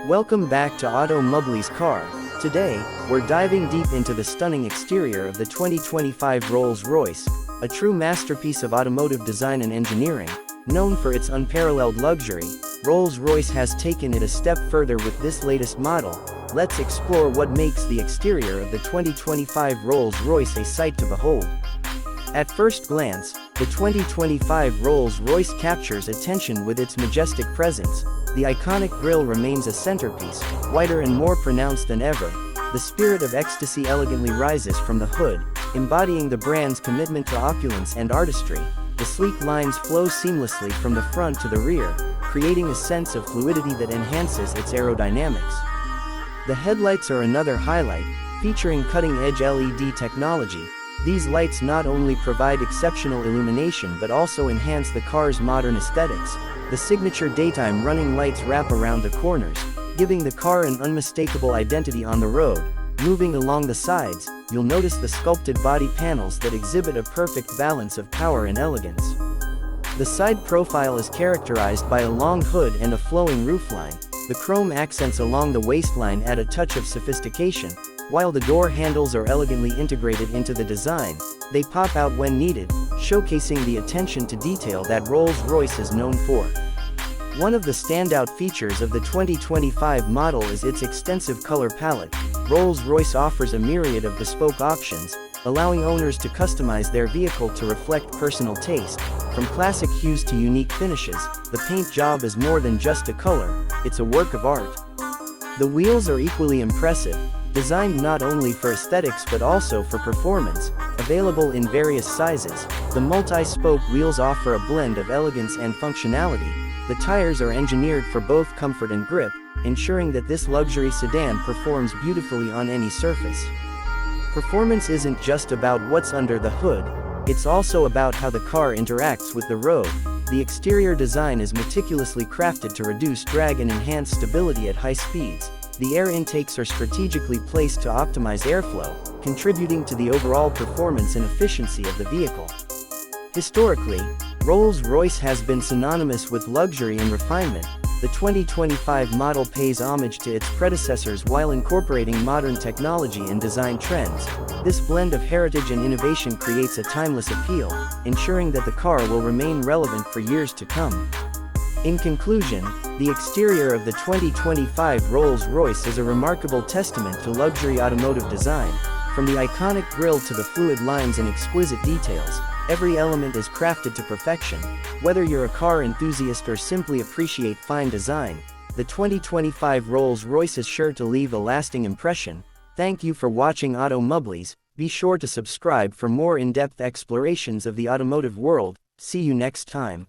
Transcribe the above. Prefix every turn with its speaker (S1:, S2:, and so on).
S1: Welcome back to Automobile's car. Today, we're diving deep into the stunning exterior of the 2025 Rolls Royce, a true masterpiece of automotive design and engineering. Known for its unparalleled luxury, Rolls Royce has taken it a step further with this latest model. Let's explore what makes the exterior of the 2025 Rolls Royce a sight to behold. At first glance, the 2025 Rolls Royce captures attention with its majestic presence. The iconic grille remains a centerpiece, wider and more pronounced than ever. The spirit of ecstasy elegantly rises from the hood, embodying the brand's commitment to opulence and artistry. The sleek lines flow seamlessly from the front to the rear, creating a sense of fluidity that enhances its aerodynamics. The headlights are another highlight, featuring cutting-edge LED technology. These lights not only provide exceptional illumination but also enhance the car's modern aesthetics. The signature daytime running lights wrap around the corners, giving the car an unmistakable identity on the road. Moving along the sides, you'll notice the sculpted body panels that exhibit a perfect balance of power and elegance. The side profile is characterized by a long hood and a flowing roofline. The chrome accents along the waistline add a touch of sophistication. While the door handles are elegantly integrated into the design, they pop out when needed, showcasing the attention to detail that Rolls-Royce is known for. One of the standout features of the 2025 model is its extensive color palette. Rolls-Royce offers a myriad of bespoke options, allowing owners to customize their vehicle to reflect personal taste. From classic hues to unique finishes, the paint job is more than just a color, it's a work of art. The wheels are equally impressive, designed not only for aesthetics but also for performance. Available in various sizes, the multi-spoke wheels offer a blend of elegance and functionality. The tires are engineered for both comfort and grip, ensuring that this luxury sedan performs beautifully on any surface. Performance isn't just about what's under the hood, it's also about how the car interacts with the road. The exterior design is meticulously crafted to reduce drag and enhance stability at high speeds. The air intakes are strategically placed to optimize airflow, contributing to the overall performance and efficiency of the vehicle. Historically, Rolls-Royce has been synonymous with luxury and refinement. The 2025 model pays homage to its predecessors while incorporating modern technology and design trends. This blend of heritage and innovation creates a timeless appeal, ensuring that the car will remain relevant for years to come. In conclusion, the exterior of the 2025 Rolls-Royce is a remarkable testament to luxury automotive design. From the iconic grille to the fluid lines and exquisite details, every element is crafted to perfection. Whether you're a car enthusiast or simply appreciate fine design, the 2025 Rolls-Royce is sure to leave a lasting impression. Thank you for watching Automobiles. Be sure to subscribe for more in-depth explorations of the automotive world. See you next time.